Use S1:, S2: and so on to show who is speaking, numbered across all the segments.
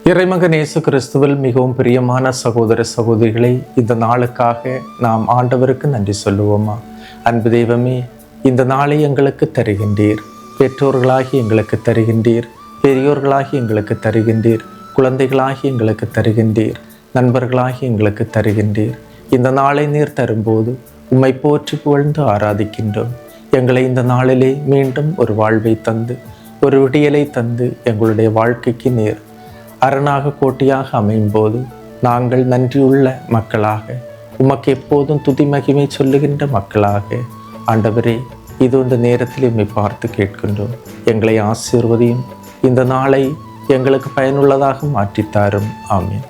S1: இறைமகன் இயேசு கிறிஸ்துவில் மிகவும் பிரியமான சகோதர சகோதரிகளை, இந்த நாளுக்காக நாம் ஆண்டவருக்கு நன்றி சொல்லுவோமா? அன்பு தெய்வமே, இந்த நாளை எங்களுக்கு தருகின்றீர். பெற்றோர்களாகி எங்களுக்கு தருகின்றீர், பெரியோர்களாகி எங்களுக்கு தருகின்றீர், குழந்தைகளாகி எங்களுக்கு தருகின்றீர், நண்பர்களாகி எங்களுக்கு தருகின்றீர். இந்த நாளை நீர் தரும்போது உம்மை போற்றி புகழ்ந்து ஆராதிக்கின்றோம். எங்களை இந்த நாளிலே மீண்டும் ஒரு வாழ்வை தந்து, ஒரு விடியலை தந்து, எங்களுடைய வாழ்க்கைக்கு நீர் அரணாக கோட்டையாக அமையும் போது நாங்கள் நன்றியுள்ள மக்களாக, உமக்கு எப்போதும் துதி மகிமை சொல்லுகின்ற மக்களாக, ஆண்டவரே, இது இந்த நேரத்தில் உம்மை பார்த்து கேட்கின்றோம். எங்களை ஆசீர்வதியும், இந்த நாளை எங்களுக்கு பயனுள்ளதாக மாற்றித்தாரும். ஆமீன்.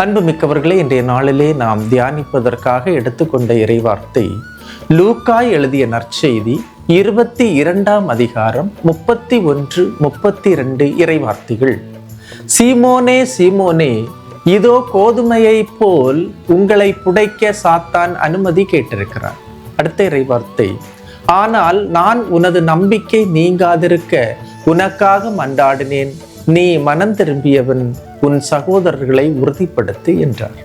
S1: அன்பு மிக்கவர்களே, இன்றைய நாளிலே நாம் தியானிப்பதற்காக எடுத்துக்கொண்ட இறைவார்த்தை லூக்கா எழுதிய நற்செய்தி 22ஆம் அதிகாரம் 31, 32 இறைவார்த்தைகள். சீமோனே, சீமோனே, இதோ கோதுமையை போல் உங்களை புடைக்க சாத்தான் அனுமதி கேட்டிருக்கிறார். அடுத்த இறைவார்த்தை, ஆனால் நான் உனது நம்பிக்கை நீங்காதிருக்க உனக்காக மன்றாடினேன். நீ மனம் திரும்பியவன், உன் சகோதரர்களை உறுதிப்படுத்து என்றார்.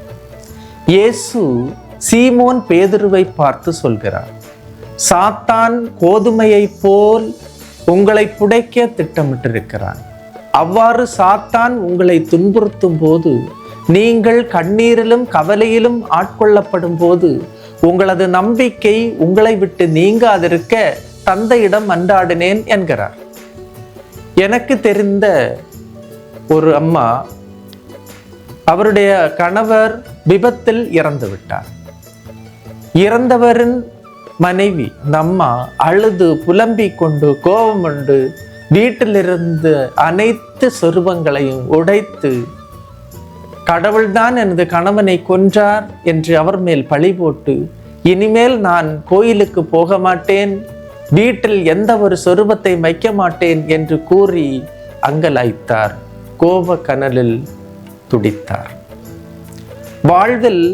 S1: இயேசு சீமோன் பேதுருவை பார்த்து சொல்கிறார், சாத்தான் கோதுமையை போல் உங்களை புடைக்க திட்டமிட்டிருக்கிறான். அவ்வாறு சாத்தான் உங்களை துன்புறுத்தும் போது, நீங்கள் கண்ணீரிலும் கவலையிலும் ஆட்கொள்ளப்படும் போது, உங்களது நம்பிக்கை உங்களை விட்டு நீங்காதிருக்க தந்தையிடம் மன்றாடினேன் என்கிறார். எனக்கு தெரிந்த ஒரு அம்மா, அவருடைய கணவர் விபத்தில் இறந்து விட்டார். இறந்தவரின் மனைவி அம்மா அழுது புலம்பிக் கொண்டு கோபம் கொண்டு வீட்டிலிருந்து அனைத்து சொருபங்களையும் உடைத்து, கடவுள்தான் எனது கணவனை கொன்றார் என்று அவர் மேல் பழி போட்டு, இனிமேல் நான் கோயிலுக்கு போக மாட்டேன், வீட்டில் எந்த ஒரு சொருபத்தை வைக்க மாட்டேன் என்று கூறி அங்கலாய்த்தார். கோப கனலில் துடித்தார். வாழ்வில்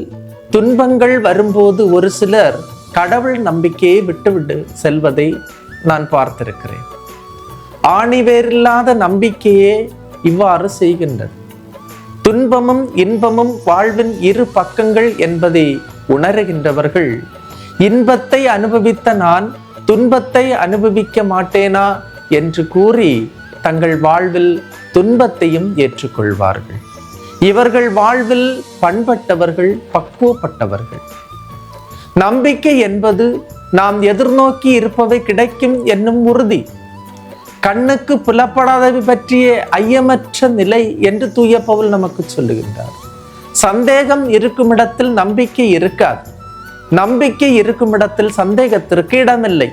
S1: துன்பங்கள் வரும்போது ஒரு சிலர் கடவுள் நம்பிக்கையை விட்டுவிட்டு செல்வதை நான் பார்த்திருக்கிறேன். ஆணிவேரில்லாத நம்பிக்கையே இவ்வாறு செய்கின்றது. துன்பமும் இன்பமும் வாழ்வின் இரு பக்கங்கள் என்பதை உணர்கின்றவர்கள், இன்பத்தை அனுபவித்த நான் துன்பத்தை அனுபவிக்க மாட்டேனா என்று கூறி தங்கள் வாழ்வில் துன்பத்தையும் ஏற்றுக்கொள்வார்கள். இவர்கள் வாழ்வில் பண்பட்டவர்கள், பக்குவப்பட்டவர்கள். நம்பிக்கை என்பது நாம் எதிர்நோக்கி இருப்பவை கிடைக்கும் என்னும் உறுதி, கண்ணுக்கு புலப்படாதவை பற்றிய ஐயமற்ற நிலை என்று தூய பவுல் நமக்கு சொல்லுகின்றார். சந்தேகம் இருக்கும் இடத்தில் நம்பிக்கை இருக்காது, நம்பிக்கை இருக்கும் இடத்தில் சந்தேகத்திற்கு இடமில்லை.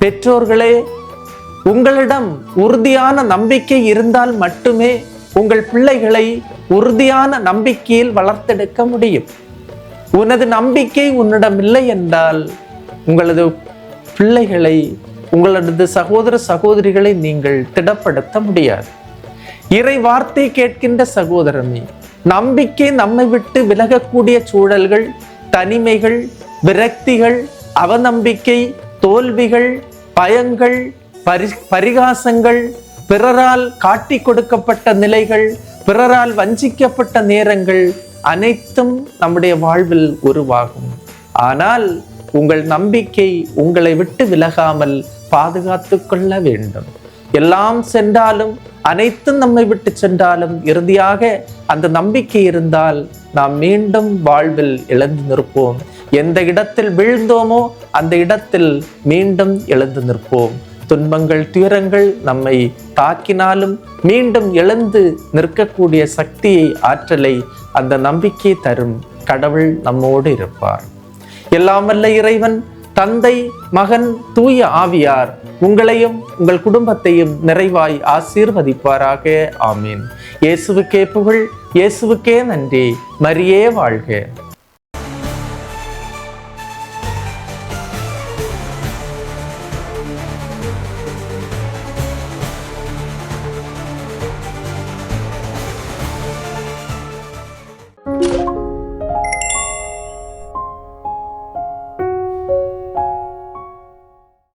S1: பெற்றோர்களே, உங்களிடம் உறுதியான நம்பிக்கை இருந்தால் மட்டுமே உங்கள் பிள்ளைகளை உறுதியான நம்பிக்கையில் வளர்த்தெடுக்க முடியும். உனது நம்பிக்கை உன்னிடம் இல்லை என்றால் உங்களது பிள்ளைகளை, உங்களது சகோதர சகோதரிகளை நீங்கள் திடப்படுத்த முடியாது. இறை வார்த்தை கேட்கின்ற சகோதரமே, நம்பிக்கை நம்மை விட்டு விலகக்கூடிய சூழல்கள், தனிமைகள், விரக்திகள், அவநம்பிக்கை, தோல்விகள், பயங்கள், பரிகாசங்கள், பிறரால் காட்டி கொடுக்கப்பட்ட நிலைகள், பிறரால் வஞ்சிக்கப்பட்ட நேரங்கள் அனைத்தும் நம்முடைய வாழ்வில் உருவாகும். ஆனால் உங்கள் நம்பிக்கை உங்களை விட்டு விலகாமல் பாதுகாத்து கொள்ள வேண்டும். எல்லாம் சென்றாலும், அனைத்தும் நம்மை விட்டு சென்றாலும், இறுதியாக அந்த நம்பிக்கை இருந்தால் நாம் மீண்டும் வாழ்வில் எழுந்து நிற்போம். எந்த இடத்தில் வீழ்ந்தோமோ அந்த இடத்தில் மீண்டும் எழுந்து நிற்போம். துன்பங்கள், துயரங்கள் நம்மை தாக்கினாலும் மீண்டும் எழுந்து நிற்கக்கூடிய சக்தியை, ஆற்றலை அந்த நம்பிக்கை தரும் கடவுள் நம்மோடு இருப்பார். எல்லாம் வல்ல இறைவன், தந்தை, மகன், தூய ஆவியார் உங்களையும் உங்கள் குடும்பத்தையும் நிறைவாய் ஆசீர்வதிப்பாராக. ஆமீன். இயேசுவுக்கே புகழ், இயேசுவுக்கே நன்றி. மரியே வாழ்க.